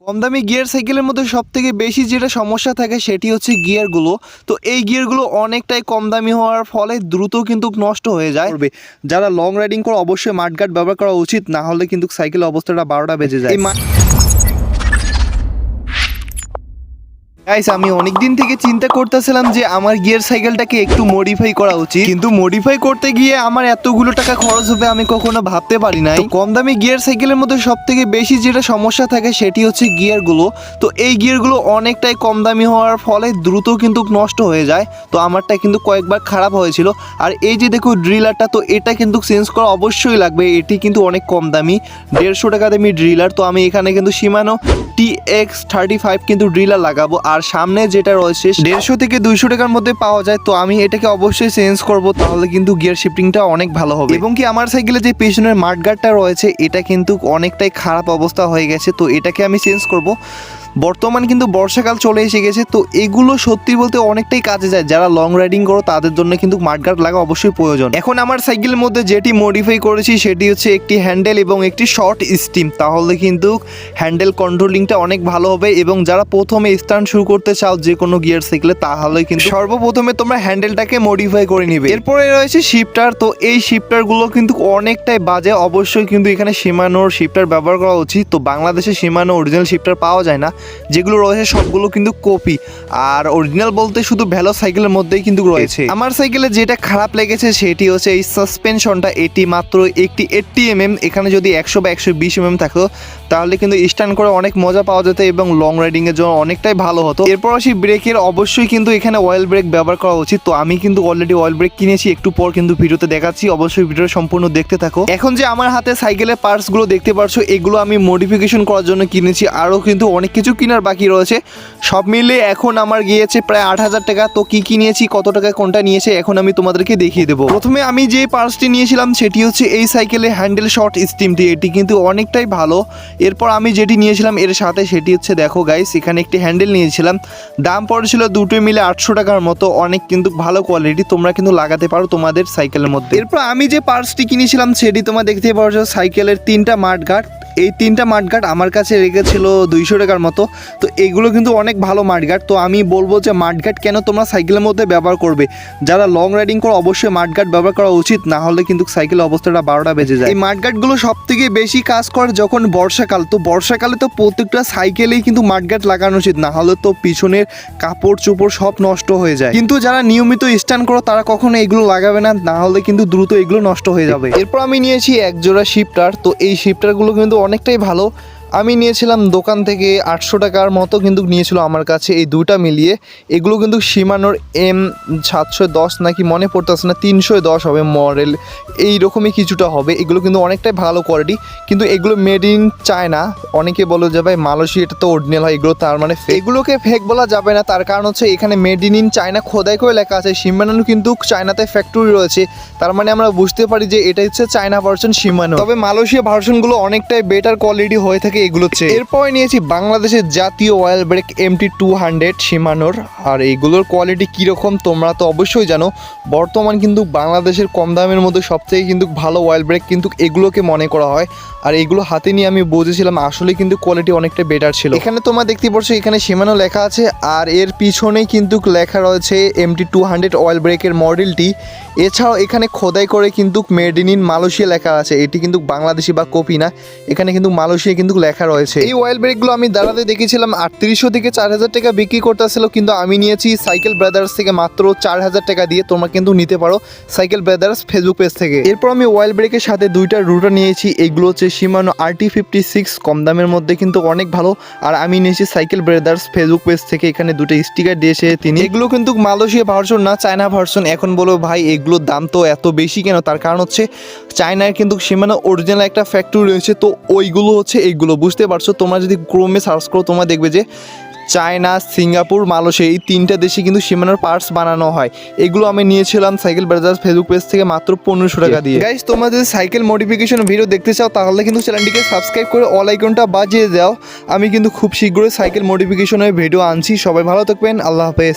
কম দামি গিয়ার সাইকেলের মধ্যে সবথেকে বেশি যেটা সমস্যা থাকে সেটি হচ্ছে গিয়ারগুলো। তো এই গিয়ারগুলো অনেকটাই কম দামি হওয়ার ফলে দ্রুত কিন্তু নষ্ট হয়ে যায়। যারা লং রাইডিং করে অবশ্যই মাডগার্ড ব্যবহার করা উচিত, না হলে কিন্তু সাইকেলের অবস্থাটা 12টা বেজে যায়। গাইস, আমি অনেকদিন থেকে চিন্তা করতেছিলাম যে আমার গিয়ার সাইকেলটাকে একটু মডিফাই করা উচিত, কিন্তু মডিফাই করতে গিয়ে আমার এতগুলো টাকা খরচ হবে আমি কখনো ভাবতে পারি নাই। কম দামি গিয়ার সাইকেলের মধ্যে সবথেকে বেশি যেটা সমস্যা থাকে সেটি হচ্ছে গিয়ারগুলো। তো এই গিয়ারগুলো অনেকটাই কম দামি হওয়ার ফলে দ্রুত কিন্তু নষ্ট হয়ে যায়। তো আমারটা কিন্তু কয়েকবার খারাপ হয়েছিল। আর এই যে দেখো ড্রিলারটা, তো এটা কিন্তু চেঞ্জ করা অবশ্যই লাগবে। এটি কিন্তু অনেক কম দামি, 150 টাকা দামি ড্রিলার। তো আমি এখানে কিন্তু শিমানো TX35 কিন্তু ড্রিলার লাগাবো। আর সামনে যেটা রয়েছে 150 থেকে 200 টাকার মধ্যে পাওয়া যায়। তো আমি এটাকে অবশ্যই চেঞ্জ করব, তাহলে কিন্তু গিয়ার শিফটিংটা অনেক ভালো হবে। এবং কি আমার সাইকেলে যে পেছনের মাডগার্ডটা রয়েছে এটা কিন্তু অনেকটাই খারাপ অবস্থা হয়ে গেছে। তো এটাকে আমি চেঞ্জ করব। বর্তমান কিন্তু বর্ষাকাল চলে এসে গেছে। তো এগুলো সত্যি বলতে অনেকটাই কাজে যায়। যারা লং রাইডিং করো তাদের জন্য কিন্তু মাডগার্ড লাগা অবশ্যই প্রয়োজন। এখন আমার সাইকেলের মধ্যে যেটি মডিফাই করেছি সেটি হচ্ছে একটি হ্যান্ডেল এবং একটি শর্ট স্টিম। তাহলে কিন্তু হ্যান্ডেল কন্ট্রোলিংটা অনেক ভালো হবে। এবং যারা প্রথমে স্টান্ট শুরু করতে চাও যে কোনো গিয়ার সাইকেলে, তাহলে কিন্তু সর্বপ্রথমে তোমরা হ্যান্ডেলটাকে মডিফাই করে নিবে। এরপরে রয়েছে শিফটার। তো এই শিফটারগুলো কিন্তু অনেকটাই বাজে। অবশ্যই কিন্তু এখানে শিমানোর শিফটার ব্যবহার করা উচিত। তো বাংলাদেশে শিমানো অরিজিনাল শিফটার পাওয়া যায় না, যেগুলো রয়েছে সবগুলো কিন্তু কপি। আর অরিজিনাল বলতে শুধু ভ্যালো সাইকেলের মধ্যেই কিন্তু রয়েছে। আমার সাইকেলে যেটা খারাপ লেগেছে সেটি হচ্ছে এই সাসপেনশনটা। এটি মাত্র একটি 80mm, এখানে যদি 100 বা 120mm থাকতো তাহলে কিন্তু স্ট্যান্ড করে অনেক মজা পাওয়া যেত এবং লং রাইডিং এর জন্য অনেকটাই ভালো হতো। এরপর আসি ব্রেকের। অবশ্যই কিন্তু এখানে অয়েল ব্রেক ব্যবহার করা উচিত। তো আমি কিন্তু অলরেডি অয়েল ব্রেক কিনেছি, একটু পর কিন্তু ভিডিওতে দেখাচ্ছি। অবশ্যই ভিডিও সম্পূর্ণ দেখতে থাকো। এখন যে আমার হাতে সাইকেলের পার্টস গুলো দেখতে পারছো, এগুলো আমি মডিফিকেশন করার জন্য কিনেছি। আরও কিন্তু অনেক কিছু কেনার বাকি রয়েছে। সব মিলে এখন আমার গিয়েছে প্রায় 8000 টাকা। তো কি নিয়েছি, কত টাকায় কোনটা নিয়েছে, এখন আমি তোমাদেরকে দেখিয়ে দেবো। প্রথমে আমি যে পার্টসটি নিয়েছিলাম সেটি হচ্ছে এই সাইকেলে হ্যান্ডেল শর্ট স্টিমটি। এটি কিন্তু অনেকটাই ভালো। এরপর আমি যেটি নিয়েছিলাম এর সাথে সেটি হচ্ছে, দেখো গাইস, এখানে একটি হ্যান্ডেল নিয়েছিলাম। দাম পড়েছিল দুটোই মিলে 800 টাকার মতো। অনেক কিন্তু ভালো কোয়ালিটি, তোমরা কিন্তু লাগাতে পারো তোমাদের সাইকেলের মধ্যে। এরপর আমি যে পার্টসটি কিনেছিলাম সেটি তোমরা দেখতে পারছো, সাইকেলের 3টা মাডগার্ড। এই 3টা মাডগার্ড আমার কাছে রেখেছিল 200 টাকার মতো। তো এগুলো কিন্তু অনেক ভালো মাডগার্ড। তো আমি বলবো যে মাডগার্ড কেন তোমরা সাইকেলের মধ্যে ব্যবহার করবে, যারা লং রাইডিং করো অবশ্যই মাডগার্ড ব্যবহার করা উচিত, না হলে কিন্তু সাইকেলের অবস্থাটা 12টা বেজে যায়। এই মাডগার্ডগুলো সব থেকে বেশি কাজ করে যখন বর্ষাকাল। তো বর্ষাকালে তো প্রত্যেকটা সাইকেলেই কিন্তু মাডগার্ড লাগানো উচিত, না হলে তো পিছনের কাপড় চোপড় সব নষ্ট হয়ে যায়। কিন্তু যারা নিয়মিত স্ট্যান্ড করো তারা কখনো এগুলো লাগাবে না, না হলে কিন্তু দ্রুত এগুলো নষ্ট হয়ে যাবে। এরপর আমি নিয়েছি এক জোড়া শিফটার। তো এই শিফটারগুলো কিন্তু অনেকটাই ভালো। আমি নিয়েছিলাম দোকান থেকে 800 টাকার মতো কিন্তু নিয়েছিল আমার কাছে এই দুটা মিলিয়ে। এগুলো কিন্তু শিমানোর M710 নাকি মনে পড়তেছে না, 310 হবে মডেল, এইরকমই কিছুটা হবে। এগুলো কিন্তু অনেকটাই ভালো কোয়ালিটি, কিন্তু এগুলো মেড ইন চায়না। অনেকে বলে যে ভাই মালয়েশিয়া এটা তো অরিজিনাল হয়, এগুলো তার মানে ফেক। এগুলোকে ফেক বলা যাবে না, তার কারণ হচ্ছে এখানে মেড ইন চায়না খোদাই করে লেখা আছে। শিমানোর কিন্তু চায়নাতে ফ্যাক্টরি রয়েছে, তার মানে আমরা বুঝতে পারি যে এটা হচ্ছে চায়না ভার্সন শিমানো। তবে মালয়েশিয়া ভার্সনগুলো অনেকটাই বেটার কোয়ালিটি হয়ে থাকে এগুলো হচ্ছে। এরপরে নিয়েছি বাংলাদেশের জাতীয় অয়েল ব্রেক MT200 শিমানোর। আর এইগুলোর কোয়ালিটি কীরকম তোমরা তো অবশ্যই জানো। বর্তমান কিন্তু বাংলাদেশের কম দামের মধ্যে সবথেকে কিন্তু ভালো অয়েল ব্রেক কিন্তু এগুলোকে মনে করা হয়। আর এগুলো হাতে নিয়ে আমি বুঝেছিলাম আসলে কিন্তু কোয়ালিটি অনেকটা বেটার ছিল। এখানে তোমরা দেখতে পাচ্ছ এখানে শিমানো লেখা আছে, আর এর পিছনেই কিন্তু লেখা রয়েছে MT200 অয়েল ব্রেকের মডেলটি। এছাড়াও এখানে খোদাই করে কিন্তু মেড ইন মালয়েশিয়া লেখা আছে। এটি কিন্তু বাংলাদেশি বা কপি না, এখানে কিন্তু মালয়েশিয়া কিন্তু লেখা রয়েছে। এই অয়েল ব্রেকগুলো আমি দাঁড়াতে দেখেছিলাম 3800 থেকে 4000 টাকা বিক্রি করতেছিল, কিন্তু আমি নিয়েছি সাইকেল ব্রাদার্স থেকে মাত্র 4000 টাকা দিয়ে। তোমরা কিন্তু নিতে পারো সাইকেল ব্রাদার্স ফেসবুক পেজ থেকে। এরপর আমি অয়েল ব্রেকের সাথে দুইটা রুটার নিয়েছি। এগুলো হচ্ছে শিমানো RT56, কম দামের মধ্যে কিন্তু অনেক ভালো। আর আমি নিয়েছি সাইকেল ব্রাদার্স ফেসবুক পেজ থেকে। এখানে দুটো স্টিকার দিয়েছে তিনি। এগুলো কিন্তু মালয়েশিয়া ভার্সন না, চায়না ভার্সন। এখন বলো ভাই এগুলোর দাম তো এত বেশি কেন, তার কারণ হচ্ছে চায়নার কিন্তু শিমানো অরিজিনাল একটা ফ্যাক্টরি রয়েছে। তো ওইগুলো হচ্ছে এইগুলো, বুঝতে পারছো। তোমরা যদি ক্রোমে সার্চ করো তোমরা দেখবে যে চায়না, সিঙ্গাপুর, মালয়েশিয়া এই 3টা দেশে কিন্তু শিমানোর পার্টস বানানো হয়। এগুলো আমি নিয়েছিলাম সাইকেল ব্রাদার্স ফেসবুক পেজ থেকে মাত্র 1500 টাকা দিয়ে। গাইস, তোমরা যদি সাইকেল মডিফিকেশন ভিডিও দেখতে চাও তাহলে কিন্তু চ্যানেলটিকে সাবস্ক্রাইব করে অল আইকনটা বাজিয়ে দাও। আমি কিন্তু খুব শীঘ্রই সাইকেল মডিফিকেশনের ভিডিও আনছি। সবাই ভালো থাকবেন, আল্লাহ হাফেজ।